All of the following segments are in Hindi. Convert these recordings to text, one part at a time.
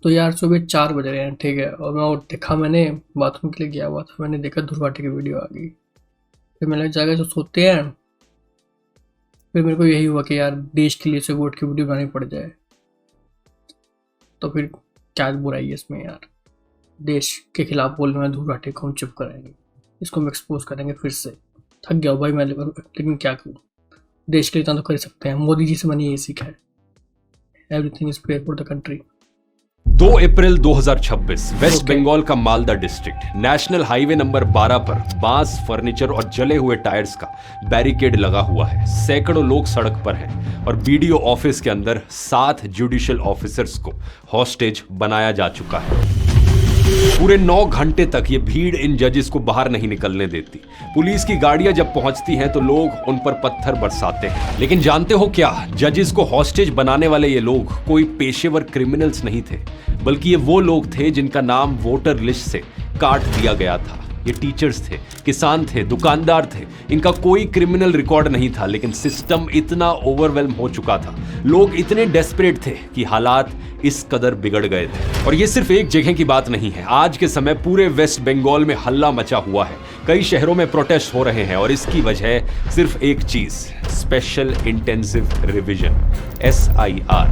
तो यार सुबह 4 बज रहे हैं, ठीक है, और मैं वो देखा, मैंने बाथरूम के लिए गया हुआ था, मैंने देखा ध्रुव राठी की वीडियो आ गई। फिर मैंने जाकर जो सोते हैं, फिर मेरे को यही हुआ कि यार देश के लिए से वोट की वीडियो बनानी पड़ जाए। तो फिर क्या बुराई है इसमें यार, देश के खिलाफ बोलने में ध्रुव राठी को हम चुप कराएंगे, इसको हम एक्सपोज करेंगे फिर से। थक गया हूँ भाई मैं, लेकिन क्या करूँ, देश के लिए इतना तो कर ही सकते हैं। मोदी जी से मैंने ये सीखा है, everything is fair for the country. 2 April 2026 West Bengal का Malda district national highway number 12 पर बांस, फर्नीचर और जले हुए टायर्स का बैरिकेड लगा हुआ है। सैकड़ों लोग सड़क पर हैं और बीडीओ ऑफिस के अंदर 7 जुडिशियल ऑफिसर्स को हॉस्टेज बनाया जा चुका है। पूरे 9 घंटे तक ये भीड़ इन जजेस को बाहर नहीं निकलने देती। पुलिस की गाड़ियां जब पहुंचती हैं तो लोग उन पर पत्थर बरसाते हैं। लेकिन जानते हो क्या, जजेस को हॉस्टेज बनाने वाले ये लोग कोई पेशेवर क्रिमिनल्स नहीं थे, बल्कि ये वो लोग थे जिनका नाम वोटर लिस्ट से काट दिया गया था। ये टीचर्स थे, किसान थे, दुकानदार थे, इनका कोई क्रिमिनल रिकॉर्ड नहीं था, लेकिन सिस्टम इतना ओवरवेल्म हो चुका था, लोग इतने डेस्परेट थे कि हालात इस कदर बिगड़ गए थे। और ये सिर्फ एक जगह की बात नहीं है, आज के समय पूरे वेस्ट बंगाल में हल्ला मचा हुआ है। कई शहरों में प्रोटेस्ट हो रहे हैं और इसकी वजह सिर्फ एक चीज, special intensive revision SIR।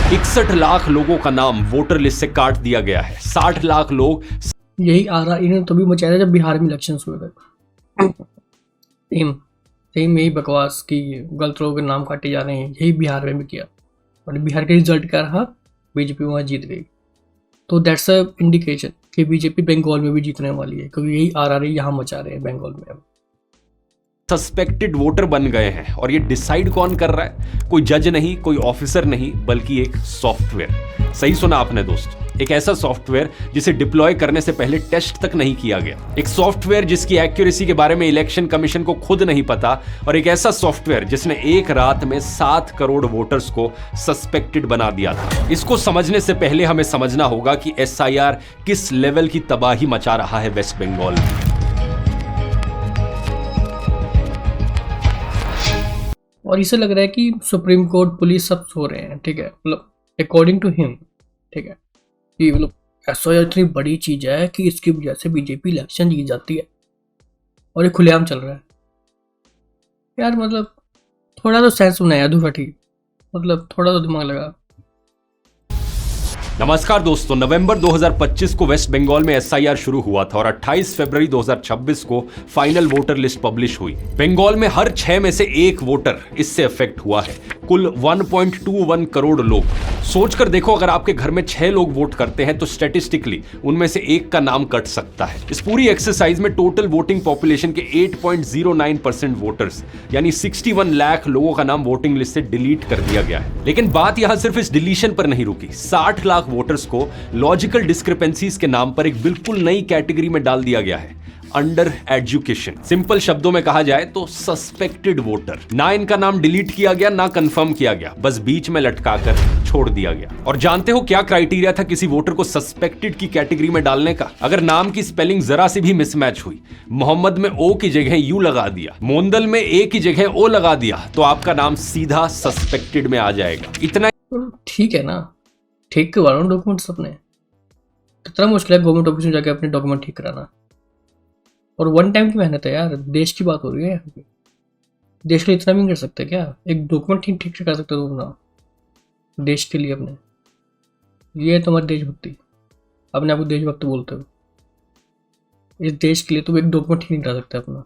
61 lakh लोगों का नाम वोटर लिस्ट से काट दिया गया है। 60 लाख लोग यही आ रहा, इन्होंने तभी मचाया था जब बिहार में इलेक्शन हुए थे। सेम यही बकवास कि गलत लोगों के नाम काटे जा रहे हैं, यही बिहार में भी किया और बिहार का रिजल्ट क्या रहा, बीजेपी वहाँ जीत गई। तो दैट्स अ इंडिकेशन कि बीजेपी बंगाल में भी जीतने वाली है, क्योंकि यही RRA यहाँ मचा रहे हैं बंगाल में। अब सस्पेक्टेड वोटर बन गए हैं और ये डिसाइड कौन कर रहा है? कोई जज नहीं, कोई ऑफिसर नहीं, बल्कि एक सॉफ्टवेयर। सही सुना आपने दोस्तों, एक ऐसा सॉफ्टवेयर जिसे डिप्लॉय करने से पहले टेस्ट तक नहीं किया गया, एक सॉफ्टवेयर जिसकी एक्यूरेसी के बारे में इलेक्शन कमीशन को खुद नहीं पता, और एक ऐसा सॉफ्टवेयर जिसने एक रात में 7 करोड़ वोटर्स को सस्पेक्टेड बना दिया था। इसको समझने से पहले हमें समझना होगा कि SIR किस लेवल की तबाही मचा रहा है वेस्ट बंगाल में। और इसे लग रहा है कि सुप्रीम कोर्ट, पुलिस सब सो रहे हैं, ठीक है, मतलब अकॉर्डिंग टू हिम, ठीक है, कि मतलब SIR इतनी बड़ी चीज है कि इसकी वजह से बीजेपी इलेक्शन जीत जाती है और ये खुलेआम चल रहा है। यार मतलब थोड़ा तो सेंस होना है यार ध्रुव राठी, मतलब थोड़ा तो दिमाग लगा। नमस्कार दोस्तों, नवंबर 2025 को वेस्ट बंगाल में SIR शुरू हुआ था और 28 फरवरी 2026 को फाइनल वोटर लिस्ट पब्लिश हुई। बंगाल में हर 6 में से 1 वोटर इससे अफेक्ट हुआ है। कुल 1.21 करोड़ लोग। सोचकर देखो, अगर आपके घर में 6 लोग वोट करते हैं तो स्टैटिस्टिकली उनमें से 1 का नाम कट सकता है। इस पूरी एक्सरसाइज में टोटल वोटिंग पॉपुलेशन के 8.09% वोटर्स यानी 61 लाख लोगों का नाम वोटिंग लिस्ट से डिलीट कर दिया गया है। लेकिन बात यहां सिर्फ इस डिलीशन पर नहीं रुकी। 60 लाख वोटर्स को लॉजिकल डिस्क्रिपेंसीज के नाम पर एक बिल्कुल नई कैटेगरी में डाल दिया गया है, अंडर एजुकेशन। सिंपल शब्दों में कहा जाए तो सस्पेक्टेड वोटर। ना इनका नाम डिलीट किया गया, ना कंफर्म किया गया, बस बीच में लटकाकर छोड़ दिया गया। और जानते हो क्या क्राइटेरिया था किसी वोटर को सस्पेक्टेड की कैटेगरी में डालने का? अगर नाम की स्पेलिंग जरा सी भी मिसमैच हुई, मोहम्मद में O की जगह U लगा दिया, मोंदल में A की जगह O लगा दिया, तो आपका नाम सीधा सस्पेक्टेड में आ जाएगा। इतना ठीक है ना, ठीक करवा रहा हूँ डॉक्यूमेंट्स अपने। कितना मुश्किल है गवर्नमेंट ऑफिस में जाके अपने डॉक्यूमेंट ठीक कराना, और 1 टाइम की मेहनत है यार, देश की बात हो रही है यहाँ पे। देश के लिए इतना भी नहीं कर सकते क्या? एक डॉक्यूमेंट ठीक ठीक कर सकते हो ना देश के लिए अपने? ये है तुम्हारी देशभक्ति, अपने आप को देशभक्त बोलते हो। इस देश के लिए तुम एक डॉक्यूमेंट ठीक नहीं करा सकते अपना।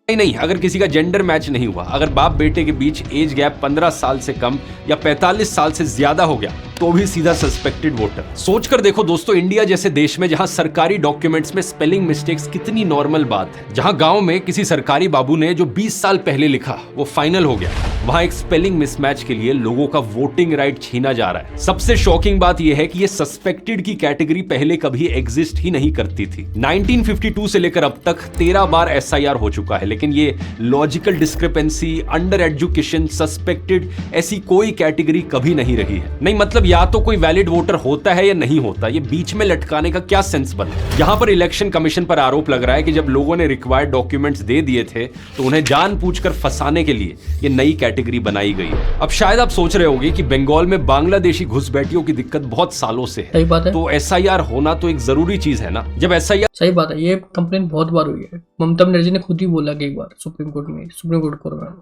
नहीं, अगर किसी का जेंडर मैच नहीं हुआ, अगर बाप बेटे के बीच एज गैप 15 साल से कम या 45 साल से ज्यादा हो गया, तो भी सीधा सस्पेक्टेड वोटर। सोचकर देखो दोस्तों, इंडिया जैसे देश में जहां सरकारी डॉक्यूमेंट्स में स्पेलिंग मिस्टेक्स कितनी नॉर्मल बात है, जहां गांव में किसी सरकारी बाबू ने जो 20 साल पहले लिखा वो फाइनल हो गया, वहां एक स्पेलिंग मिसमैच के लिए लोगों का वोटिंग राइट छीना जा रहा है। सबसे शॉकिंग बात यह है कि ये सस्पेक्टेड की कैटेगरी पहले कभी एग्जिस्ट ही नहीं करती थी। 1952 से लेकर अब तक 13 बार SIR हो चुका है, लेकिन ये logical discrepancy, under education, suspected, ऐसी कोई कैटेगरी कभी नहीं रही है। नहीं मतलब या तो कोई वैलिड वोटर होता है या नहीं होता, ये बीच में लटकाने का क्या सेंस बना? यहां पर इलेक्शन कमीशन पर आरोप लग रहा है कि जब लोगों ने रिक्वायर्ड डॉक्यूमेंट्स दे दिए थे तो उन्हें जानबूझकर फंसाने के लिए ये नई कैटेगरी बनाई गई है। अब शायद आप सोच रहे होंगे कि बंगाल में बांग्लादेशी घुसपैठियों की दिक्कत बहुत सालों से है, सही बात है। तो SIR होना तो एक जरूरी चीज है ना। जब SIR सही बात है, ये कंप्लेन बहुत बार हुई है। ममता बनर्जी ने खुद ही बोला कि एक बार सुप्रीम कोर्ट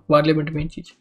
पार्लियामेंट में चीज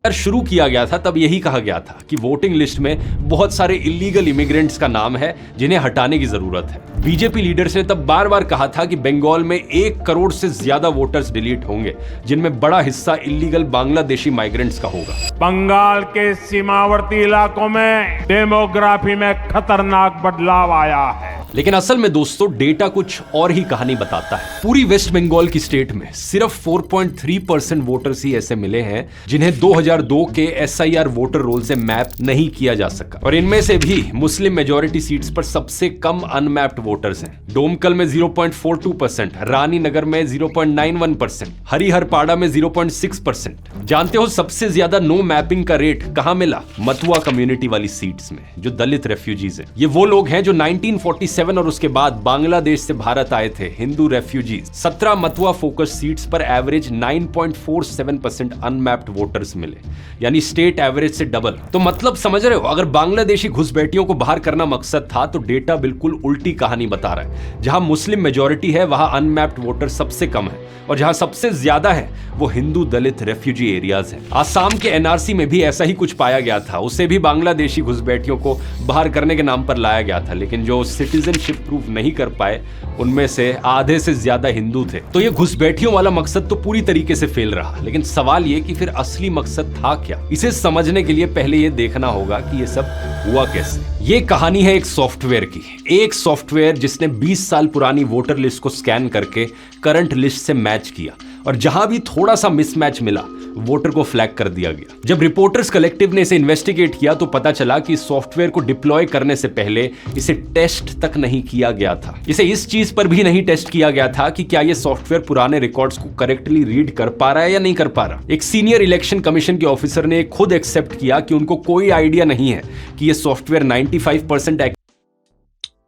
शुरू किया गया था तब यही कहा गया था कि वोटिंग लिस्ट में बहुत सारे इलीगल इमिग्रेंट्स का नाम है जिन्हें हटाने की जरूरत है। बीजेपी लीडर्स ने तब बार बार कहा था कि बंगाल में 1 करोड़ से ज्यादा वोटर्स डिलीट होंगे, जिनमें बड़ा हिस्सा इलीगल बांग्लादेशी माइग्रेंट्स का होगा। बंगाल के सीमावर्ती इलाकों में डेमोग्राफी में खतरनाक बदलाव आया है। लेकिन असल में दोस्तों डेटा कुछ और ही कहानी बताता है। पूरी वेस्ट बंगाल की स्टेट में सिर्फ 4.3% वोटर्स ही ऐसे मिले हैं जिन्हें 2002 के SIR वोटर रोल से मैप नहीं किया जा सका, और इनमें से भी मुस्लिम मेजॉरिटी सीट्स पर सबसे कम अनमैप्ड वोटर्स हैं। डोमकल में 0.42%, रानी नगर में 0.91%, हरिहरपाड़ा में 0.6%। जानते हो सबसे ज्यादा नो मैपिंग का रेट कहां मिला? मतुआ कम्युनिटी वाली सीट्स में, जो दलित रेफ्यूजीज हैं। ये वो लोग हैं जो 1947 और उसके बाद बांग्लादेश से भारत आए थे, Hindu refugees. 17 Matua focus seats पर एवरेज 9.47% अनमैप्ड वोटर्स मिले, यानी स्टेट एवरेज से डबल। तो मतलब समझ रहे हो, अगर बांग्लादेशी घुसपैठियों को बाहर करना मकसद था तो डेटा बिल्कुल उल्टी कहानी बता रहा है। जहां मुस्लिम मेजॉरिटी है वहां अनमैप्ड वोटर सबसे कम है, और जहां सबसे ज्यादा है वो हिंदू दलित रेफ्यूजी एरियाज हैं। आसाम के NRC में भी ऐसा ही कुछ पाया गया था। उसे भी बांग्लादेशी घुसपैठियों को बाहर करने के नाम पर लाया गया था, लेकिन जो सिटीजनशिप प्रूफ नहीं कर पाए उनमें से आधे से ज्यादा हिंदू थे। तो ये घुसपैठियों वाला मकसद तो पूरी तरीके से फेल रहा। लेकिन सवाल ये कि फिर असली मकसद था क्या? इसे समझने के लिए पहले ये देखना होगा कि ये सब हुआ कैसे। ये कहानी है एक सॉफ्टवेयर की, एक सॉफ्टवेयर जिसने 20 साल पुरानी वोटर लिस्ट को स्कैन करके करंट लिस्ट से मैच किया, और जहां भी थोड़ा सा मिसमैच मिला वोटर को फ्लैग कर दिया गया। जब रिपोर्टर्स कलेक्टिव ने इसे इन्वेस्टिगेट किया तो पता चला कि इस सॉफ्टवेयर को डिप्लॉय करने से पहले इसे टेस्ट तक नहीं किया गया था। इसे इस चीज पर भी नहीं टेस्ट किया गया था कि क्या यह सॉफ्टवेयर पुराने रिकॉर्ड्स को करेक्टली रीड कर पा रहा है या नहीं कर पा रहा। एक सीनियर इलेक्शन कमीशन के ऑफिसर ने खुद एक्सेप्ट किया कि उनको कोई आइडिया नहीं है कि यह सॉफ्टवेयर 95%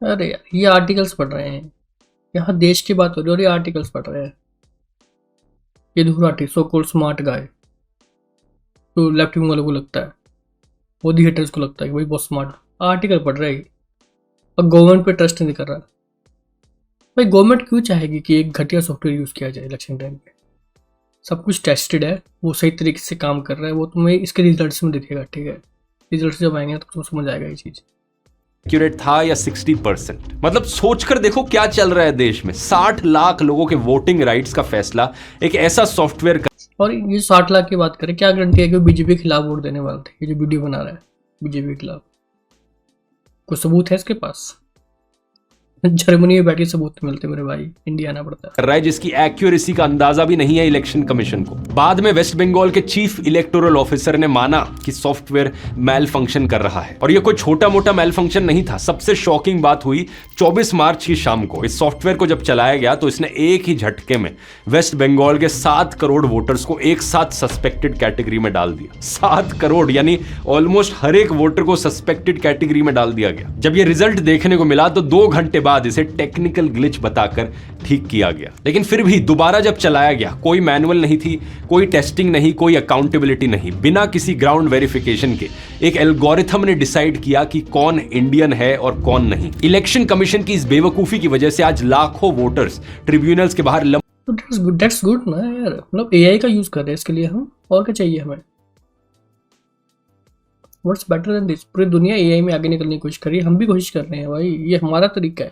अरे यार, ये आर्टिकल्स पढ़ रहे हैं, यहाँ देश की बात हो रही है और ये आर्टिकल्स पढ़ रहे हैं। ये धुराटी सो कॉल्ड स्मार्ट गाय, तो लेफ्ट विंग वालों को लगता है, मोदी हेटर्स को लगता है कि भाई बहुत स्मार्ट आर्टिकल पढ़ रहे हैं और गवर्नमेंट पे ट्रस्ट नहीं कर रहा। भाई गवर्नमेंट क्यों चाहेगी कि एक घटिया सॉफ्टवेयर यूज़ किया जाए इलेक्शन टाइम पे? सब कुछ टेस्टेड है, वो सही तरीके से काम कर रहा है, वो तुम्हें इसके रिजल्ट्स में दिखेगा। ठीक है, रिजल्ट्स जब आएंगे तो तुम्हें समझ आएगा ये चीज़ एक्यूरेट था या 60%। मतलब सोचकर देखो क्या चल रहा है देश में। 60 लाख लोगों के वोटिंग राइट्स का फैसला एक ऐसा सॉफ्टवेयर का। और ये 60 लाख की बात करें, क्या गारंटी है कि वो बीजेपी के खिलाफ वोट देने वाले थे? ये जो वीडियो बना रहा है बीजेपी के खिलाफ, कोई सबूत है इसके पास? जर्मनी में बैठे सबूत मिलते मेरे भाई, इंडिया आना पड़ता है। कर रहा है जिसकी एक्यूरेसी का अंदाजा भी नहीं है इलेक्शन कमीशन को। बाद में वेस्ट बंगाल के चीफ इलेक्टोरल ऑफिसर ने माना कि सॉफ्टवेयर मेल फंक्शन कर रहा है, और ये कोई छोटा मोटा मेल फंक्शन नहीं था। सबसे शॉकिंग बात हुई 24 मार्च की शाम को। इस सॉफ्टवेयर को जब चलाया गया तो इसने एक ही झटके में वेस्ट बंगाल के 7 करोड़ वोटर्स को एक साथ सस्पेक्टेड कैटेगरी में डाल दिया। 7 करोड़ यानी ऑलमोस्ट हर एक वोटर को सस्पेक्टेड कैटेगरी में डाल दिया गया। जब ये रिजल्ट देखने को मिला तो 2 घंटे बाद इसे टेक्निकल ग्लिच बताकर ठीक किया गया। लेकिन फिर भी दोबारा जब चलाया गया, कोई मैनुअल नहीं थी, कोई टेस्टिंग नहीं, कोई अकाउंटेबिलिटी नहीं। बिना किसी ग्राउंड वेरिफिकेशन के एक एल्गोरिथम ने डिसाइड किया कि कौन इंडियन है और कौन नहीं। इलेक्शन कमीशन की इस बेवकूफी की वजह से आज लाखों वोटर्स ट्रिब्यूनल्स के बाहर दैट्स गुड ना यार, मतलब एआई का यूज कर रहे हैं इसके लिए हम, और क्या चाहिए हमें? What's better than this? पूरी दुनिया एआई में आगे निकलने की कोशिश कर रही है, हम भी कोशिश कर रहे हैं भाई, ये हमारा तरीका है।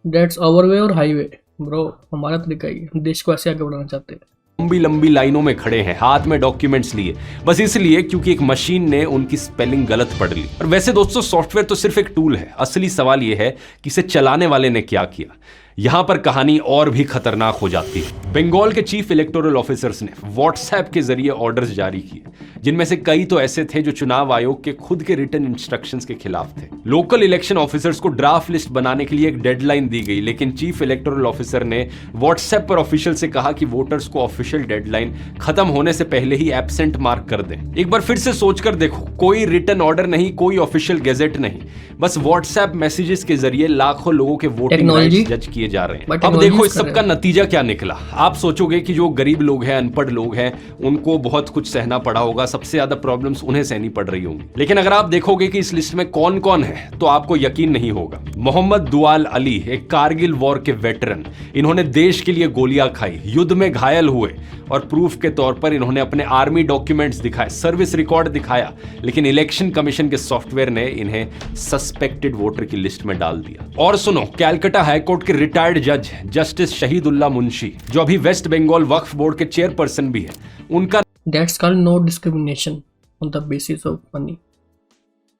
दैट्स आवर वे और हाईवे ब्रो, हमारा तरीका ही है, हम देश को ऐसे आगे बढ़ाना चाहते हैं। लंबी लंबी लाइनों में खड़े हैं, हाथ में डॉक्यूमेंट्स लिए, बस इसलिए क्योंकि एक मशीन ने उनकी स्पेलिंग गलत पढ़ ली। और वैसे दोस्तों सॉफ्टवेयर तो सिर्फ एक टूल है, असली सवाल यह है कि इसे चलाने वाले ने क्या किया। यहां पर कहानी और भी खतरनाक हो जाती है। बंगाल के चीफ इलेक्टोरल ऑफिसर्स ने व्हाट्सएप के जरिए ऑर्डर्स जारी किए, जिनमें से कई तो ऐसे थे जो चुनाव आयोग के खुद के रिटन इंस्ट्रक्शंस के खिलाफ थे। लोकल इलेक्शन ऑफिसर्स को ड्राफ्ट लिस्ट बनाने के लिए एक डेडलाइन दी गई, लेकिन चीफ इलेक्टोरल ऑफिसर ने व्हाट्सएप पर ऑफिशियल से कहा कि वोटर्स को ऑफिशियल डेडलाइन खत्म होने से पहले ही एब्सेंट मार्क कर दें। एक बार फिर से सोचकर देखो, कोई रिटन ऑर्डर नहीं, कोई ऑफिशियल गेजेट नहीं, बस व्हाट्सएप मैसेजेस के जरिए लाखों लोगों के वोटिंग राइट्स जज किए जा रहे हैं। अब देखो इस सब का नतीजा क्या निकला। आप सोचोगे कि जो गरीब लोग हैं, अनपढ़ लोग हैं, उनको बहुत कुछ सहना पड़ा होगा, सबसे ज्यादा प्रॉब्लम्स उन्हें सहनी पड़ रही होंगी। लेकिन अगर आप देखोगे कि इस लिस्ट में कौन कौन है तो आपको यकीन नहीं होगा। मोहम्मद दुआल अली, एक कारगिल वॉर के वेटरन, इन्होंने देश के लिए गोलियां खाई, युद्ध में घायल हुए और प्रूफ के तौर पर इन्होंने अपने आर्मी डॉक्यूमेंट्स दिखाए, सर्विस रिकॉर्ड दिखाया, लेकिन इलेक्शन कमीशन के सॉफ्टवेयर ने इन्हें सस्पेक्टेड वोटर की लिस्ट में डाल दिया। और सुनो, कैलकाटा हाईकोर्ट के रिटायर्ड जज जस्टिस शहीदुल्लाह मुंशी, जो अभी वेस्ट बंगाल वक्फ बोर्ड के चेयरपर्सन भी है, उनका that's called no discrimination on the basis of money.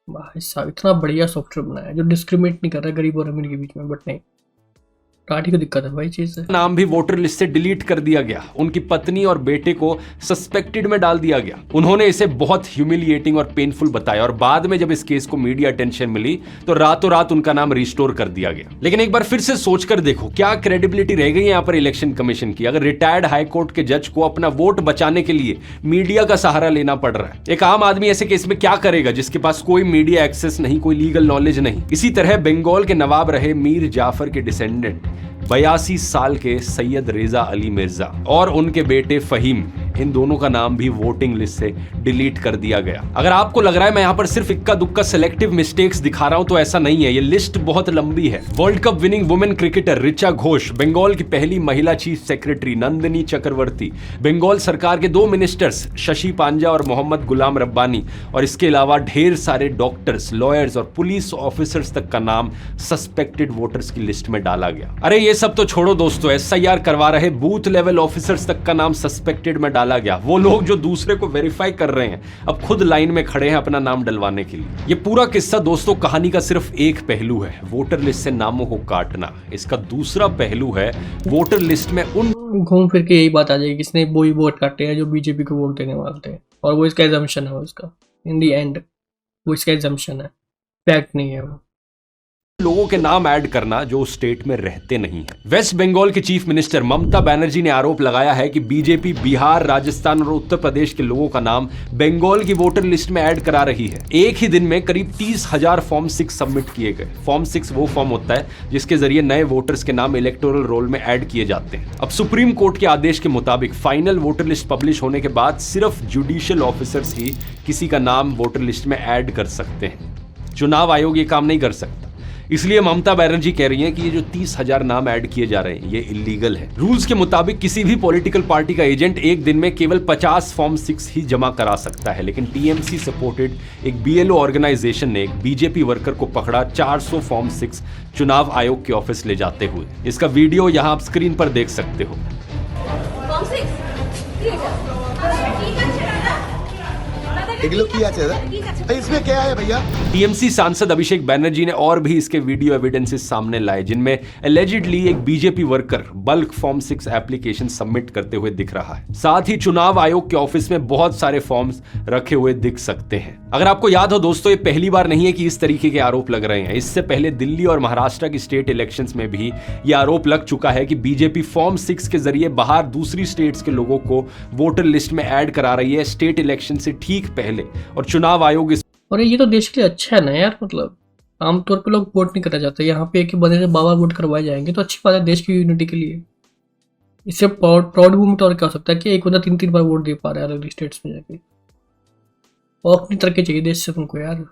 भाई साहब, इतना बढ़िया सॉफ्टवेयर बनाया है जो डिस्क्रिमिनेट नहीं कर रहा गरीब और अमीर के बीच में, बट नहीं, टाटी को दिक्कत है भाई चीज से। नाम भी वोटर लिस्ट से डिलीट कर दिया गया, उनकी पत्नी और बेटे को सस्पेक्टेड में डाल दिया गया। उन्होंने इसे बहुत ह्यूमिलिएटिंग और पेनफुल बताया और बाद में जब इस केस को मीडिया अटेंशन मिली तो रातों रात उनका नाम रिस्टोर कर दिया गया। लेकिन एक बार फिर से सोचकर देखो, क्या क्रेडिबिलिटी रह गई यहां पर इलेक्शन कमीशन की, अगर रिटायर्ड हाई कोर्ट के जज को अपना वोट बचाने के लिए मीडिया का सहारा लेना पड़ रहा है। एक आम आदमी ऐसे केस में क्या करेगा जिसके पास कोई मीडिया एक्सेस नहीं, कोई लीगल नॉलेज नहीं। इसी तरह बंगाल के नवाब रहे मीर जाफर के डिसेंडेंट 82 साल के सैयद रेजा अली मिर्जा और उनके बेटे फहीम, इन दोनों का नाम भी वोटिंग लिस्ट से डिलीट कर दिया गया। अगर आपको लग रहा है मैं यहां पर सिर्फ इक्का दुक्का सिलेक्टिव मिस्टेक्स दिखा रहा हूं तो ऐसा नहीं है, ये लिस्ट बहुत लंबी है। World cup winning women cricketer Richa Ghosh, Bengal की पहली महिला चीफ सेक्रेटरी नंदिनी चक्रवर्ती, बंगाल सरकार के 2 मिनिस्टर्स शशि पांजा और मोहम्मद गुलाम रब्बानी, और इसके अलावा ढेर सारे डॉक्टर्स, लॉयर्स और पुलिस ऑफिसर्स तक का नाम सस्पेक्टेड वोटर्स की लिस्ट में डाला गया। अरे ये सब तो छोड़ो दोस्तों, एसआईआर करवा रहे बूथ लेवल ऑफिसर्स तक का नाम सस्पेक्टेड में डाला गया। वो लोग जो दूसरे को वेरीफाई कर रहे हैं अब खुद लाइन में खड़े हैं अपना नाम डलवाने के लिए। ये पूरा किस्सा दोस्तों कहानी का सिर्फ एक पहलू है, वोटर लिस्ट से नामों को काटना। इसका दूसरा पहलू है वोटर लिस्ट में उन घूम फिर के यही बात आ जाएगी, किसने वही वोट काटे हैं जो बीजेपी को वोट देने वाले थे, और वो इसका एजम्पशन है, उसका इन दी एंड वो इसका एजम्पशन है, फैक्ट नहीं है वो। लोगों के नाम ऐड करना जो स्टेट में रहते नहीं है। वेस्ट बंगाल के चीफ मिनिस्टर ममता बनर्जी ने आरोप लगाया है कि बीजेपी बिहार, राजस्थान और उत्तर प्रदेश के लोगों का नाम बंगाल की वोटर लिस्ट में ऐड करा रही है। एक ही दिन में करीब 30,000 फॉर्म 6 सबमिट किए गए। फॉर्म 6 वो फॉर्म होता है जिसके जरिए नए वोटर्स के नाम इलेक्टोरल रोल में ऐड किए जाते हैं। अब सुप्रीम कोर्ट के आदेश के मुताबिक फाइनल वोटर लिस्ट पब्लिश होने के बाद सिर्फ जुडिशियल ऑफिसर्स ही किसी का नाम वोटर लिस्ट में ऐड कर सकते हैं। चुनाव आयोग ये काम नहीं कर सकता। इसलिए ममता बनर्जी कह रही हैं कि ये जो 30,000 नाम ऐड किए जा रहे हैं ये इलीगल है। रूल्स के मुताबिक किसी भी पॉलिटिकल पार्टी का एजेंट एक दिन में केवल 50 फॉर्म 6 ही जमा करा सकता है, लेकिन टीएमसी सपोर्टेड एक बीएलओ ऑर्गेनाइजेशन ने एक बीजेपी वर्कर को पकड़ा 400 फॉर्म 6 चुनाव आयोग के ऑफिस ले जाते हुए। इसका वीडियो यहां आप स्क्रीन पर देख सकते हो। इसमें क्या है भैया? टीएमसी सांसद अभिषेक बनर्जी ने और भी इसके वीडियो एविडेंसेस सामने लाए, जिनमें एलिजिडली एक BJP worker bulk form 6 application submit करते हुए दिख रहा है। साथ ही चुनाव आयोग के ऑफिस में बहुत सारे फॉर्म्स रखे हुए दिख सकते हैं। अगर आपको याद हो दोस्तों, ये पहली बार नहीं है कि इस तरीके के आरोप लग रहे हैं। इससे पहले दिल्ली और महाराष्ट्र की स्टेट इलेक्शंस में भी ये आरोप लग चुका है कि बीजेपी फॉर्म 6 के जरिए बाहर दूसरी स्टेट्स के लोगों को वोटर लिस्ट में ऐड करा रही है स्टेट इलेक्शन से ठीक पहले, और चुनाव आयोग इस और ये तो देश के लिए अच्छा है ना यार, मतलब आमतौर पे लोग वोट नहीं करना चाहते, यहाँ पे एक ही बंदे से बाबा वोट करवाए जाएंगे तो अच्छी बात है देश की यूनिटी के लिए। इससे प्राउड मूवमेंट और क्या हो सकता है कि एक बंदा 3-3 बार वोट दे पा रहा है अलग स्टेट्स में जाके, और अपनी तरक्की चाहिए देश से तुमको यार,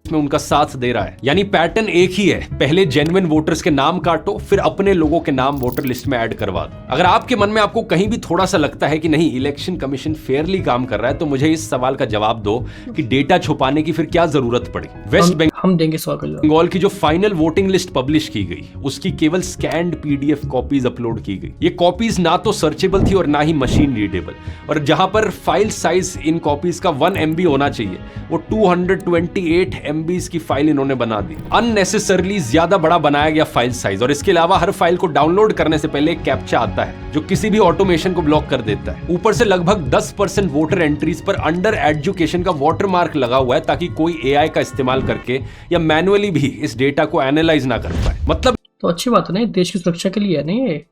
में उनका साथ दे रहा है। यानी पैटर्न एक ही है, पहले जेन्युइन वोटर्स के नाम काटो, फिर अपने लोगों के नाम वोटर लिस्ट में ऐड करवा दो। अगर आपके मन में आपको कहीं भी थोड़ा सा लगता है कि नहीं इलेक्शन कमीशन फेयरली काम कर रहा है, तो मुझे इस सवाल का जवाब दो कि डेटा छुपाने की फिर क्या जरूरत पड़ी। वेस्ट हम देंगे सवाल का जवाब। बंगाल की जो फाइनल वोटिंग लिस्ट पब्लिश की गई उसकी केवल स्कैन्ड पीडीएफ कॉपीज अपलोड की गई। ये कॉपीज ना तो सर्चेबल थी और ना ही मशीन रीडेबल, और जहां पर फाइल साइज इन कॉपीज का 1 MB होना चाहिए वो 228 MBs की फाइल इन्होंने बना दी। अननेसेसरली ज्यादा बड़ा बनाया गया फाइल साइज, और इसके अलावा हर फाइल को डाउनलोड करने से पहले एक कैप्चा आता है जो किसी भी ऑटोमेशन को ब्लॉक कर देता है। ऊपर से लगभग 10% वोटर एंट्रीज पर अंडर एजुकेशन का वाटरमार्क लगा हुआ है ताकि कोई AI का इस्तेमाल करके या मैनुअली भी इस डेटा को एनालाइज ना कर पाए। मतलब तो अच्छी बात है ना, देश की सुरक्षा के लिए है नहीं ये।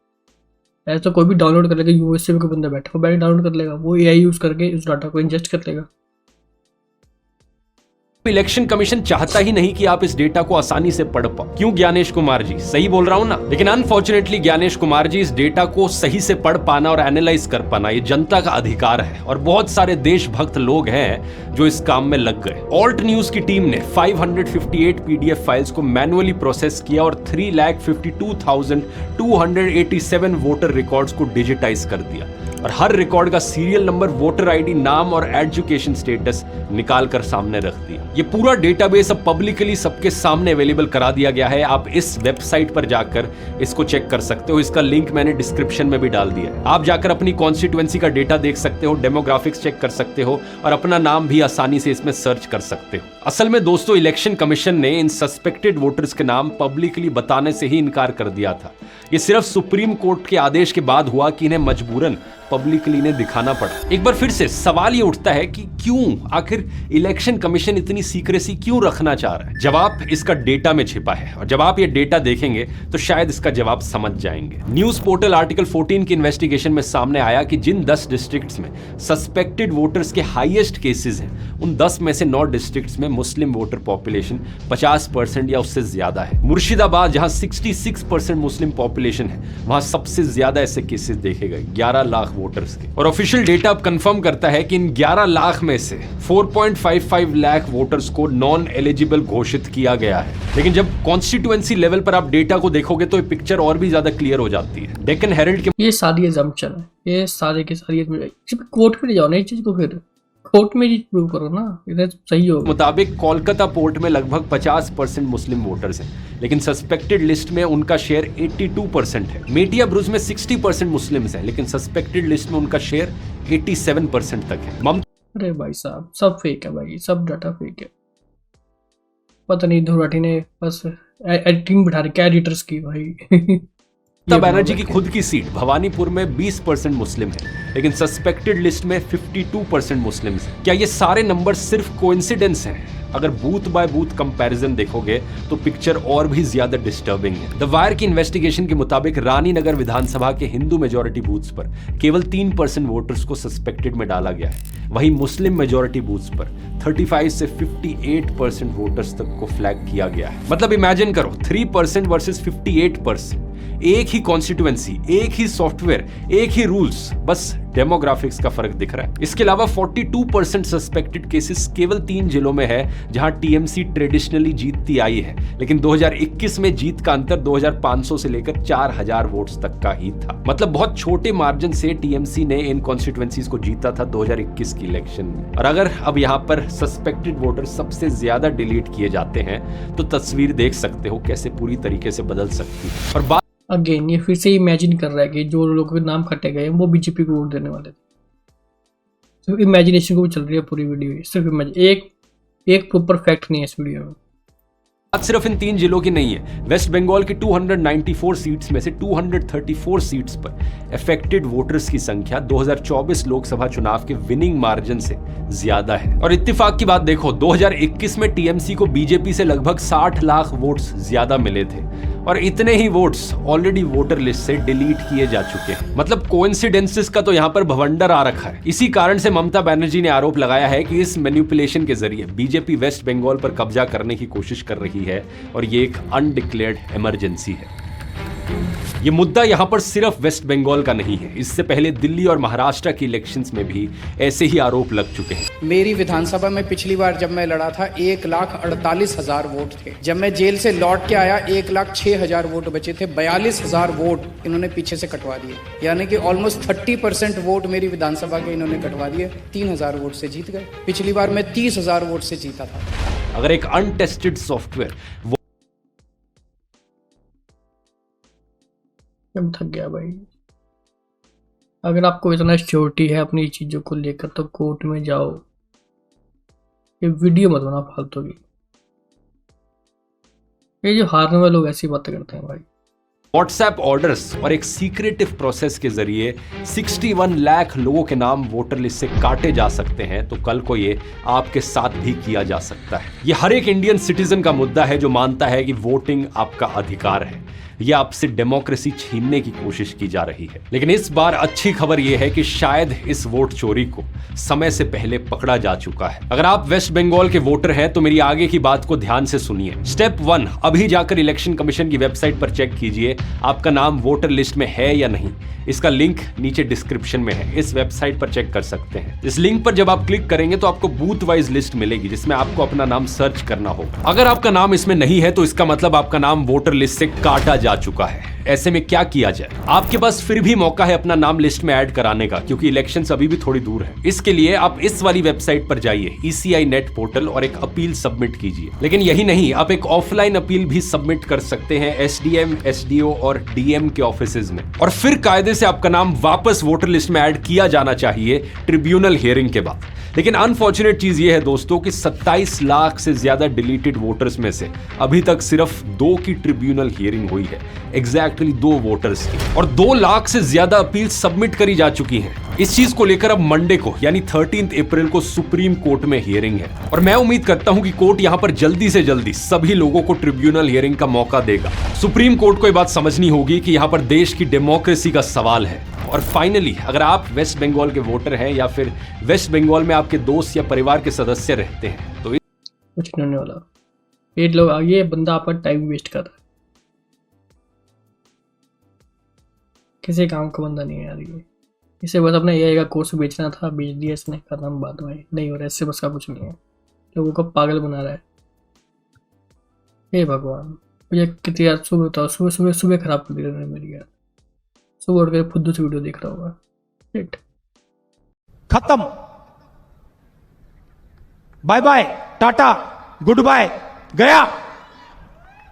ऐसा तो कोई भी डाउनलोड कर लेगा, USA में कोई बंदा बैठा हो बैठ डाउनलोड कर लेगा, वो AI यूज करके उस डाटा को इंजेस्ट कर लेगा। इलेक्शन कमीशन चाहता ही नहीं कि आप इस डेटा को आसानी से पढ़ पाओ। क्यों ज्ञानेश कुमार जी, सही बोल रहा हूं ना? लेकिन अनफॉर्चुनेटली ज्ञानेश कुमार जी, इस डेटा को सही से पढ़ पाना और एनालाइज कर पाना ये जनता का अधिकार है, और बहुत सारे देशभक्त लोग हैं जो इस काम में लग गए। ऑल्ट न्यूज की टीम ने 558 PDF फाइल्स को मैनुअली प्रोसेस किया और 3,52,287 वोटर रिकॉर्ड्स को डिजिटाइज कर दिया, और हर रिकॉर्ड का सीरियल नंबर, वोटर ID, नाम और एजुकेशन स्टेटस निकाल कर सामने रख दिया। ये पूरा डेटाबेस अब पब्लिकली सबके सामने अवेलेबल करा दिया गया है। आप इस वेबसाइट पर जाकर इसको चेक कर सकते हो। इसका लिंक मैंने डिस्क्रिप्शन में भी डाल दिया है। आप जाकर अपनी कॉन्स्टिट्यूएंसी का डेटा देख सकते हो, डेमोग्राफिक्स चेक कर सकते हो, और अपना नाम भी आसानी से इसमें सर्च कर सकते हो। असल में दोस्तों, इलेक्शन कमीशन ने इन सस्पेक्टेड वोटर्स के नाम पब्लिकली बताने से ही इनकार कर दिया था। ये सिर्फ सुप्रीम कोर्ट के आदेश के बाद हुआ कि इन्हें मजबूरन पब्लिकली ने दिखाना पड़ा। एक बार फिर से सवाल ये उठता है कि क्यों, आखिर इलेक्शन कमीशन इतनी सीक्रेसी क्यों रखना चाह रहा है? जवाब इसका डेटा में छिपा है, और जब आप ये डेटा देखेंगे तो शायद इसका जवाब समझ जाएंगे। न्यूज पोर्टल आर्टिकल 14 की इन्वेस्टिगेशन में सामने आया कि जिन 10 डिस्ट्रिक्ट्स में सस्पेक्टेड वोटर्स के हाईएस्ट केसेस हैं, उन 10 में से 9 डिस्ट्रिक्ट्स में मुस्लिम वोटर पॉपुलेशन 50% या उससे ज्यादा है। मुर्शिदाबाद, जहां 66% मुस्लिम पॉपुलेशन है, वहां सबसे ज्यादा ऐसे केसेस देखे गए, 11 लाख वोटर्स के। और ऑफिशियल डेटा अब कंफर्म करता है कि इन 11 लाख में से 4.55 लाख वोटर्स को नॉन एलिजिबल घोषित किया गया है। लेकिन जब कॉन्स्टिट्यूएंसी लेवल पर आप डेटा को देखोगे तो ये पिक्चर और भी ज्यादा क्लियर हो जाती है। डेक्कन हेरल्ड के ये सारी एजम्पशन है, ये सारे के सारी कोर्ट में ले जाओ ना, इस चीज को फिर कोर्ट में ही प्रूव करो ना, इधर सही होगा। मुताबिक कोलकाता पोर्ट में लगभग 50% मुस्लिम वोटर्स हैं, लेकिन सस्पेक्टेड लिस्ट में उनका शेयर 82% है। मेटिया ब्रुज में 60% मुस्लिम्स हैं, लेकिन सस्पेक्टेड लिस्ट में उनका शेयर 87% तक है। अरे भाई साहब, सब फेक है भाई, सब डाटा फेक है। पता नहीं धुराटी ने बस एडिटिंग बिठा रखी है एडिटर्स की भाई। ममता बनर्जी की खुद की सीट भवानीपुर में 20% मुस्लिम है, लेकिन सस्पेक्टेड लिस्ट में 52% मुस्लिम्स हैं। क्या ये सारे नंबर सिर्फ कोइंसिडेंस हैं? अगर बूथ बाय बूथ कंपैरिजन देखोगे तो पिक्चर और भी ज्यादा डिस्टर्बिंग है। द वायर की इन्वेस्टिगेशन के मुताबिक रानीनगर विधानसभा के हिंदू मेजोरिटी बूथ्स पर केवल 3% वोटर्स को सस्पेक्टेड में डाला गया है। वहीं मुस्लिम मेजोरिटी बूथ्स पर 35 से 58% वोटर्स तक को फ्लैग किया गया है। मतलब इमेजिन करो, 3% वर्सेस 58%, एक ही कॉन्स्टिट्यूएंसी, एक ही सॉफ्टवेयर, एक ही रूल्स, बस डेमोग्राफिक्स का फर्क दिख रहा है। इसके अलावा 42% सस्पेक्टेड केसेस केवल 3 जिलों में है जहां टीएमसी ट्रेडिशनली जीतती आई है, लेकिन 2021 में जीत का अंतर 2500 से लेकर 4000 वोट्स तक का ही था। मतलब बहुत छोटे मार्जिन से टीएमसी ने इन कॉन्स्टिट्यूएंसीज को जीता था 2021 की इलेक्शन में। और अगर अब यहां पर सस्पेक्टेड वोटर सबसे ज्यादा डिलीट किए जाते हैं तो तस्वीर देख सकते हो कैसे पूरी तरीके से बदल सकती है। और बात अगेन ये फिर से इमेजिन कर रहा है कि जो लोगों के नाम खटे गए वो बीजेपी को वोट देने वाले थे। सिर्फ इमेजिनेशन को भी चल रही है पूरी वीडियो, सिर्फ एक प्रॉपर फैक्ट नहीं है इस वीडियो में। बात सिर्फ इन 3 जिलों की नहीं है। वेस्ट बंगाल की 294 सीट्स में से 234 सीट्स पर अफेक्टेड वोटर्स की संख्या 2024 लोकसभा चुनाव के विनिंग मार्जिन से ज्यादा है। और इत्तेफाक की बात देखो, 2021 में टीएमसी को बीजेपी से लगभग 60 लाख वोट्स ज्यादा मिले थे, और इतने ही वोट्स ऑलरेडी वोटर लिस्ट से डिलीट किए जा चुके हैं। मतलब कोइंसिडेंसेस का तो यहाँ पर भवंडर आ रखा है। इसी कारण से ममता बनर्जी ने आरोप लगाया है कि इस मैनिपुलेशन के जरिए बीजेपी वेस्ट बंगाल पर कब्जा करने की कोशिश कर रही है, और ये एक अनडिक्लेयर्ड इमरजेंसी है। ये मुद्दा यहां पर सिर्फ वेस्ट बंगाल का नहीं है, इससे पहले दिल्ली और महाराष्ट्र की इलेक्शंस में भी ऐसे ही आरोप लग चुके हैं। मेरी विधानसभा में पिछली बार जब मैं लड़ा था 1,48,000 वोट थे। जब मैं जेल से लौट के आया 1,06,000 वोट बचे थे। 42,000 वोट इन्होंने पीछे से कटवा दिए, यानी कि ऑलमोस्ट 30% वोट मेरी विधानसभा के इन्होंने कटवा दिए। 3,000 वोट से जीत गए। पिछली बार मैं 30,000 वोट से जीता था। अगर एक अनटेस्टेड सॉफ्टवेयर थक गया भाई। अगर आपको इतना श्योरिटी है अपनी चीजों को लेकर तो कोर्ट में जाओ, ये वीडियो मत बना फालतू की। ये जो हारने वाले लोग ऐसी बातें करते हैं भाई। व्हाट्सएप ऑर्डर्स और एक सीक्रेटिव प्रोसेस के जरिए 61 लाख लोगों के नाम वोटर लिस्ट से काटे जा सकते हैं, तो कल को ये आपके साथ भी किया जा सकता है। ये हर एक इंडियन सिटीजन का मुद्दा है जो मानता है कि वोटिंग आपका अधिकार है। ये आपसे डेमोक्रेसी छीनने की कोशिश की जा रही है। लेकिन इस बार अच्छी खबर यह है कि शायद इस वोट चोरी को समय से पहले पकड़ा जा चुका है। अगर आप वेस्ट बंगाल के वोटर हैं तो मेरी आगे की बात को ध्यान से सुनिए। स्टेप 1, अभी जाकर इलेक्शन कमीशन की वेबसाइट पर चेक कीजिए आपका नाम वोटर लिस्ट में है या नहीं। इसका लिंक नीचे डिस्क्रिप्शन में है, इस वेबसाइट पर चेक कर सकते हैं। इस लिंक पर जब आप क्लिक करेंगे तो आपको बूथ वाइज लिस्ट मिलेगी जिसमें आपको अपना नाम सर्च करना होगा। अगर आपका नाम इसमें नहीं है तो इसका मतलब आपका नाम वोटर लिस्ट से काटा जा चुका है। ऐसे में क्या किया जाए? आपके पास फिर भी मौका है अपना नाम लिस्ट में ऐड कराने का, क्योंकि इलेक्शंस अभी भी थोड़ी दूर है। इसके लिए आप इस वाली वेबसाइट पर जाइए, ECI नेट पोर्टल, और एक अपील सबमिट कीजिए। लेकिन यही नहीं, आप एक ऑफलाइन अपील भी सबमिट कर सकते हैं SDM, SDO और DM के ऑफिसेज में, और फिर कायदे से आपका नाम वापस वोटर लिस्ट में ऐड किया जाना चाहिए ट्रिब्यूनल हियरिंग के बाद। लेकिन अनफॉर्चुनेट चीज ये है दोस्तों कि 27 लाख से ज्यादा डिलीटेड वोटर्स में से अभी तक सिर्फ 2 की ट्रिब्यूनल हियरिंग हुई है, एग्जैक्टली 2 वोटर्स की, और 2 लाख से ज्यादा अपील सबमिट करी जा चुकी हैं। इस चीज को लेकर अब मंडे को यानी 13 अप्रैल को सुप्रीम कोर्ट में हियरिंग है, और मैं उम्मीद करता हूं कि कोर्ट यहां पर जल्दी से जल्दी सभी लोगों को ट्रिब्यूनल हियरिंग का मौका देगा। सुप्रीम कोर्ट को यह बात समझनी होगी कि यहां पर देश की डेमोक्रेसी का सवाल है। और फाइनली, अगर आप वेस्ट बंगाल के वोटर हैं या फिर वेस्ट बंगाल में आपके दोस्त या परिवार के सदस्य रहते हैं तो कुछ नहीं होने वाला। ये बंदा आपका टाइम वेस्ट कर रहा है, किसी काम का बंदा नहीं है यार। ये इसे बस अपना AI का कोर्स बेचना था, बेच दिया इसने, करना बात भाई नहीं हो रहा है। इससे बस का कुछ नहीं है, लोगों को पागल बना रहा है। हे भगवान, मुझे कितनी यार सुबह बताओ, सुबह खराब कर दी मेरी यार। सुबह उठ कर फुद्दू से वीडियो देख रहा होगा। शिट, खत्म, bye bye, tata, good bye, गया।